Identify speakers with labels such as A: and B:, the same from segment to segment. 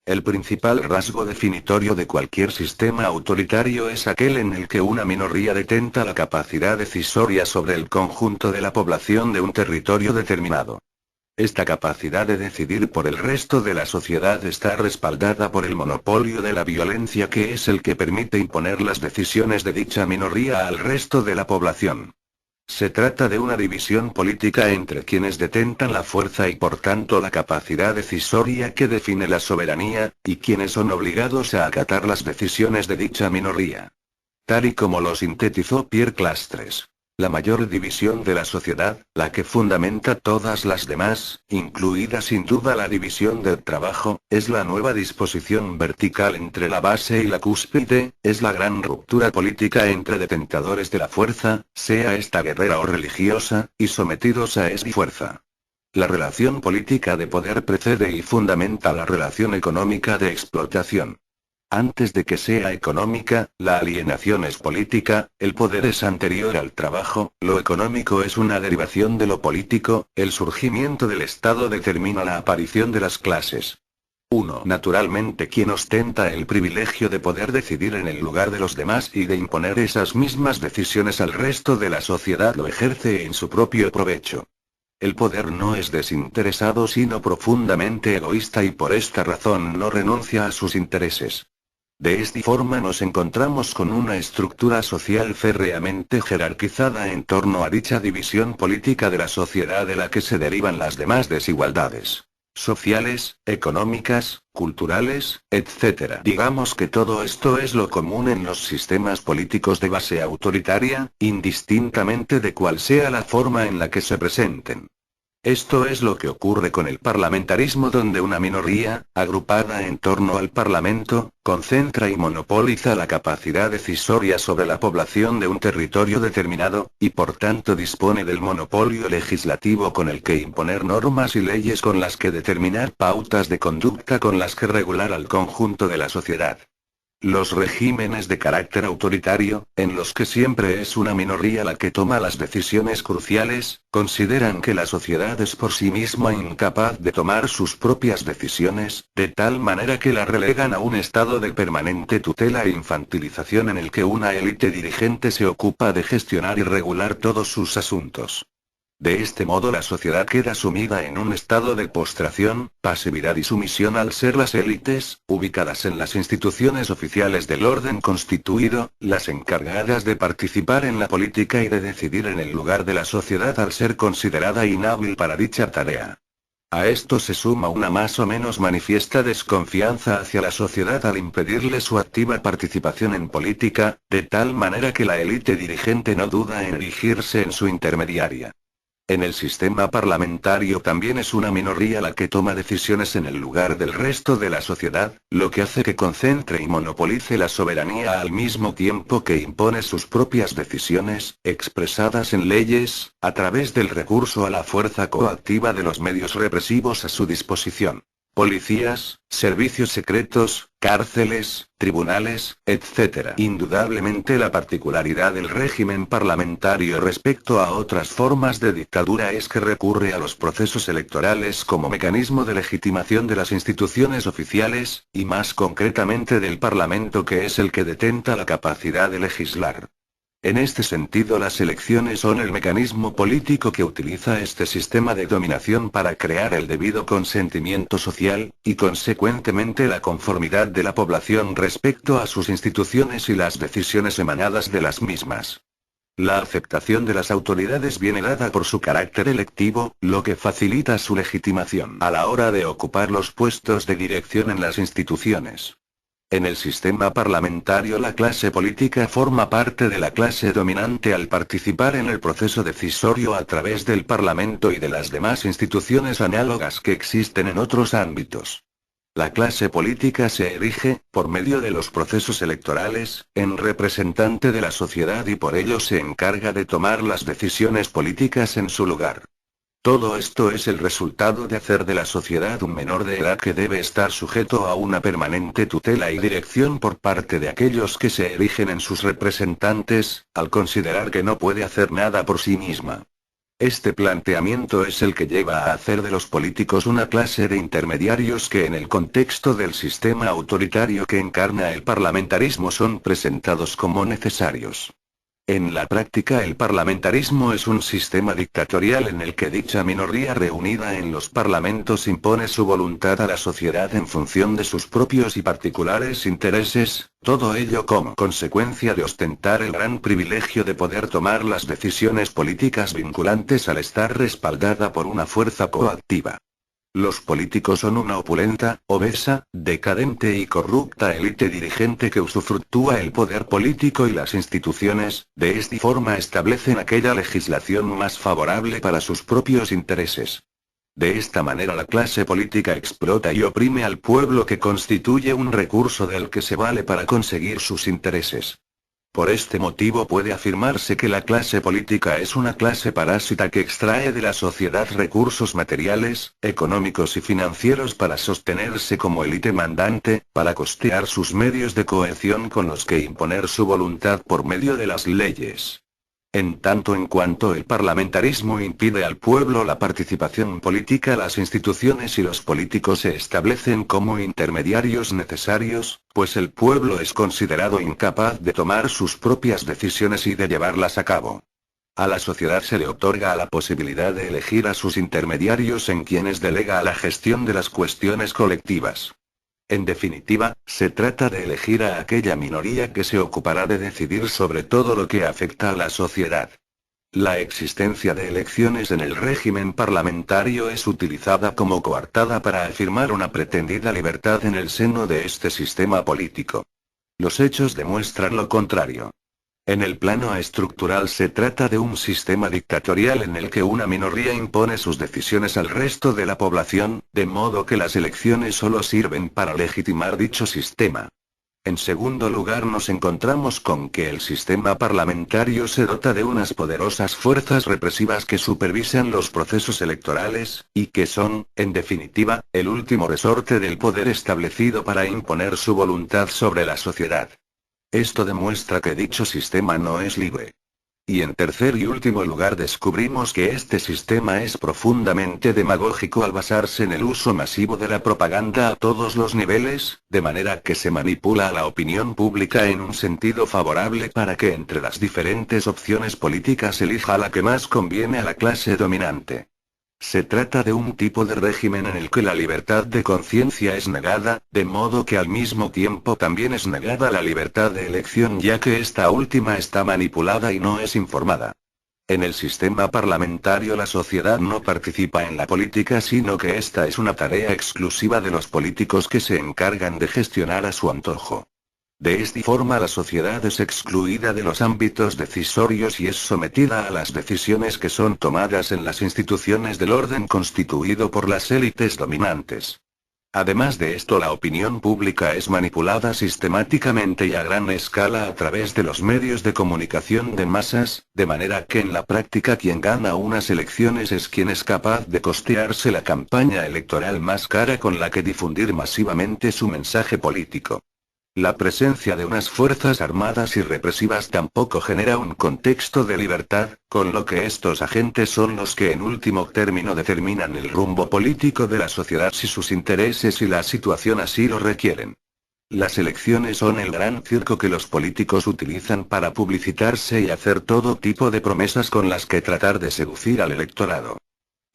A: El principal rasgo definitorio de cualquier sistema autoritario es aquel en el que una minoría detenta la capacidad decisoria sobre el conjunto de la población de un territorio determinado. Esta capacidad de decidir por el resto de la sociedad está respaldada por el monopolio de la violencia, que es el que permite imponer las decisiones de dicha minoría al resto de la población. Se trata de una división política entre quienes detentan la fuerza y por tanto la capacidad decisoria que define la soberanía, y quienes son obligados a acatar las decisiones de dicha minoría. Tal y como lo sintetizó Pierre Clastres. La mayor división de la sociedad, la que fundamenta todas las demás, incluida sin duda la división del trabajo, es la nueva disposición vertical entre la base y la cúspide, es la gran ruptura política entre detentadores de la fuerza, sea esta guerrera o religiosa, y sometidos a esa fuerza. La relación política de poder precede y fundamenta la relación económica de explotación. Antes de que sea económica, la alienación es política, el poder es anterior al trabajo, lo económico es una derivación de lo político, el surgimiento del Estado determina la aparición de las clases. 1. Naturalmente, quien ostenta el privilegio de poder decidir en el lugar de los demás y de imponer esas mismas decisiones al resto de la sociedad lo ejerce en su propio provecho. El poder no es desinteresado sino profundamente egoísta y por esta razón no renuncia a sus intereses. De esta forma nos encontramos con una estructura social férreamente jerarquizada en torno a dicha división política de la sociedad de la que se derivan las demás desigualdades sociales, económicas, culturales, etc. Digamos que todo esto es lo común en los sistemas políticos de base autoritaria, indistintamente de cuál sea la forma en la que se presenten. Esto es lo que ocurre con el parlamentarismo, donde una minoría, agrupada en torno al parlamento, concentra y monopoliza la capacidad decisoria sobre la población de un territorio determinado, y por tanto dispone del monopolio legislativo con el que imponer normas y leyes, con las que determinar pautas de conducta, con las que regular al conjunto de la sociedad. Los regímenes de carácter autoritario, en los que siempre es una minoría la que toma las decisiones cruciales, consideran que la sociedad es por sí misma incapaz de tomar sus propias decisiones, de tal manera que la relegan a un estado de permanente tutela e infantilización en el que una élite dirigente se ocupa de gestionar y regular todos sus asuntos. De este modo la sociedad queda sumida en un estado de postración, pasividad y sumisión al ser las élites, ubicadas en las instituciones oficiales del orden constituido, las encargadas de participar en la política y de decidir en el lugar de la sociedad al ser considerada inhábil para dicha tarea. A esto se suma una más o menos manifiesta desconfianza hacia la sociedad al impedirle su activa participación en política, de tal manera que la élite dirigente no duda en erigirse en su intermediaria. En el sistema parlamentario también es una minoría la que toma decisiones en el lugar del resto de la sociedad, lo que hace que concentre y monopolice la soberanía al mismo tiempo que impone sus propias decisiones, expresadas en leyes, a través del recurso a la fuerza coactiva de los medios represivos a su disposición. Policías, servicios secretos, cárceles, tribunales, etc. Indudablemente la particularidad del régimen parlamentario respecto a otras formas de dictadura es que recurre a los procesos electorales como mecanismo de legitimación de las instituciones oficiales, y más concretamente del Parlamento, que es el que detenta la capacidad de legislar. En este sentido, las elecciones son el mecanismo político que utiliza este sistema de dominación para crear el debido consentimiento social, y consecuentemente la conformidad de la población respecto a sus instituciones y las decisiones emanadas de las mismas. La aceptación de las autoridades viene dada por su carácter electivo, lo que facilita su legitimación a la hora de ocupar los puestos de dirección en las instituciones. En el sistema parlamentario la clase política forma parte de la clase dominante al participar en el proceso decisorio a través del Parlamento y de las demás instituciones análogas que existen en otros ámbitos. La clase política se erige, por medio de los procesos electorales, en representante de la sociedad y por ello se encarga de tomar las decisiones políticas en su lugar. Todo esto es el resultado de hacer de la sociedad un menor de edad que debe estar sujeto a una permanente tutela y dirección por parte de aquellos que se erigen en sus representantes, al considerar que no puede hacer nada por sí misma. Este planteamiento es el que lleva a hacer de los políticos una clase de intermediarios que en el contexto del sistema autoritario que encarna el parlamentarismo son presentados como necesarios. En la práctica, el parlamentarismo es un sistema dictatorial en el que dicha minoría reunida en los parlamentos impone su voluntad a la sociedad en función de sus propios y particulares intereses, todo ello como consecuencia de ostentar el gran privilegio de poder tomar las decisiones políticas vinculantes al estar respaldada por una fuerza coactiva. Los políticos son una opulenta, obesa, decadente y corrupta élite dirigente que usufructúa el poder político y las instituciones, de esta forma establecen aquella legislación más favorable para sus propios intereses. De esta manera la clase política explota y oprime al pueblo que constituye un recurso del que se vale para conseguir sus intereses. Por este motivo puede afirmarse que la clase política es una clase parásita que extrae de la sociedad recursos materiales, económicos y financieros para sostenerse como élite mandante, para costear sus medios de coerción con los que imponer su voluntad por medio de las leyes. En tanto en cuanto el parlamentarismo impide al pueblo la participación política, las instituciones y los políticos se establecen como intermediarios necesarios, pues el pueblo es considerado incapaz de tomar sus propias decisiones y de llevarlas a cabo. A la sociedad se le otorga la posibilidad de elegir a sus intermediarios en quienes delega la gestión de las cuestiones colectivas. En definitiva, se trata de elegir a aquella minoría que se ocupará de decidir sobre todo lo que afecta a la sociedad. La existencia de elecciones en el régimen parlamentario es utilizada como coartada para afirmar una pretendida libertad en el seno de este sistema político. Los hechos demuestran lo contrario. En el plano estructural se trata de un sistema dictatorial en el que una minoría impone sus decisiones al resto de la población, de modo que las elecciones solo sirven para legitimar dicho sistema. En segundo lugar, nos encontramos con que el sistema parlamentario se dota de unas poderosas fuerzas represivas que supervisan los procesos electorales, y que son, en definitiva, el último resorte del poder establecido para imponer su voluntad sobre la sociedad. Esto demuestra que dicho sistema no es libre. Y en tercer y último lugar descubrimos que este sistema es profundamente demagógico al basarse en el uso masivo de la propaganda a todos los niveles, de manera que se manipula a la opinión pública en un sentido favorable para que entre las diferentes opciones políticas elija la que más conviene a la clase dominante. Se trata de un tipo de régimen en el que la libertad de conciencia es negada, de modo que al mismo tiempo también es negada la libertad de elección, ya que esta última está manipulada y no es informada. En el sistema parlamentario la sociedad no participa en la política, sino que esta es una tarea exclusiva de los políticos que se encargan de gestionar a su antojo. De esta forma la sociedad es excluida de los ámbitos decisorios y es sometida a las decisiones que son tomadas en las instituciones del orden constituido por las élites dominantes. Además de esto, la opinión pública es manipulada sistemáticamente y a gran escala a través de los medios de comunicación de masas, de manera que en la práctica quien gana unas elecciones es quien es capaz de costearse la campaña electoral más cara con la que difundir masivamente su mensaje político. La presencia de unas fuerzas armadas y represivas tampoco genera un contexto de libertad, con lo que estos agentes son los que en último término determinan el rumbo político de la sociedad si sus intereses y la situación así lo requieren. Las elecciones son el gran circo que los políticos utilizan para publicitarse y hacer todo tipo de promesas con las que tratar de seducir al electorado.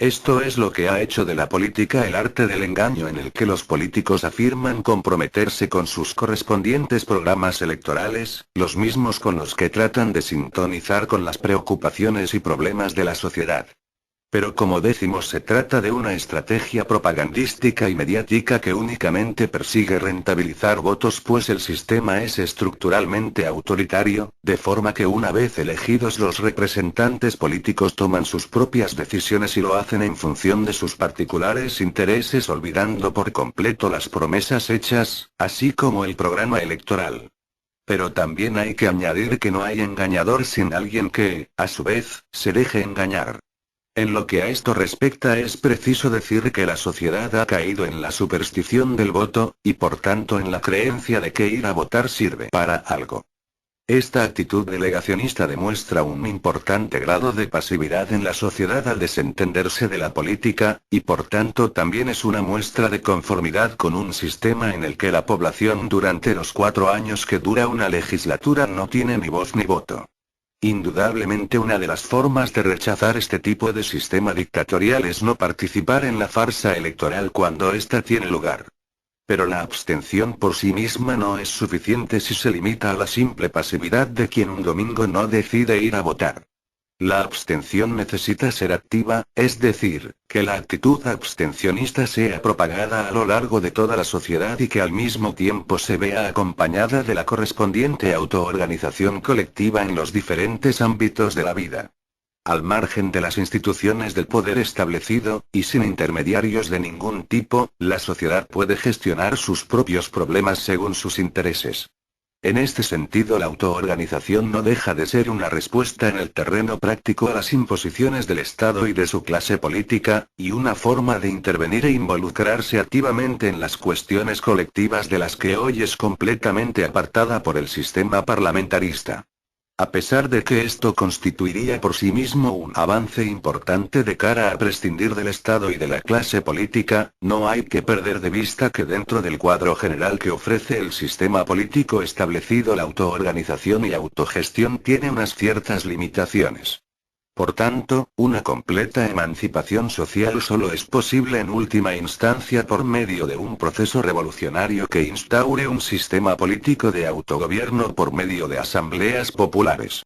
A: Esto es lo que ha hecho de la política el arte del engaño, en el que los políticos afirman comprometerse con sus correspondientes programas electorales, los mismos con los que tratan de sintonizar con las preocupaciones y problemas de la sociedad. Pero como decimos, se trata de una estrategia propagandística y mediática que únicamente persigue rentabilizar votos, pues el sistema es estructuralmente autoritario, de forma que una vez elegidos los representantes políticos toman sus propias decisiones y lo hacen en función de sus particulares intereses, olvidando por completo las promesas hechas, así como el programa electoral. Pero también hay que añadir que no hay engañador sin alguien que, a su vez, se deje engañar. En lo que a esto respecta, es preciso decir que la sociedad ha caído en la superstición del voto, y por tanto en la creencia de que ir a votar sirve para algo. Esta actitud delegacionista demuestra un importante grado de pasividad en la sociedad al desentenderse de la política, y por tanto también es una muestra de conformidad con un sistema en el que la población durante los 4 años que dura una legislatura no tiene ni voz ni voto. Indudablemente una de las formas de rechazar este tipo de sistema dictatorial es no participar en la farsa electoral cuando ésta tiene lugar. Pero la abstención por sí misma no es suficiente si se limita a la simple pasividad de quien un domingo no decide ir a votar. La abstención necesita ser activa, es decir, que la actitud abstencionista sea propagada a lo largo de toda la sociedad y que al mismo tiempo se vea acompañada de la correspondiente autoorganización colectiva en los diferentes ámbitos de la vida. Al margen de las instituciones del poder establecido, y sin intermediarios de ningún tipo, la sociedad puede gestionar sus propios problemas según sus intereses. En este sentido, la autoorganización no deja de ser una respuesta en el terreno práctico a las imposiciones del Estado y de su clase política, y una forma de intervenir e involucrarse activamente en las cuestiones colectivas de las que hoy es completamente apartada por el sistema parlamentarista. A pesar de que esto constituiría por sí mismo un avance importante de cara a prescindir del Estado y de la clase política, no hay que perder de vista que dentro del cuadro general que ofrece el sistema político establecido, la autoorganización y autogestión tiene unas ciertas limitaciones. Por tanto, una completa emancipación social solo es posible en última instancia por medio de un proceso revolucionario que instaure un sistema político de autogobierno por medio de asambleas populares.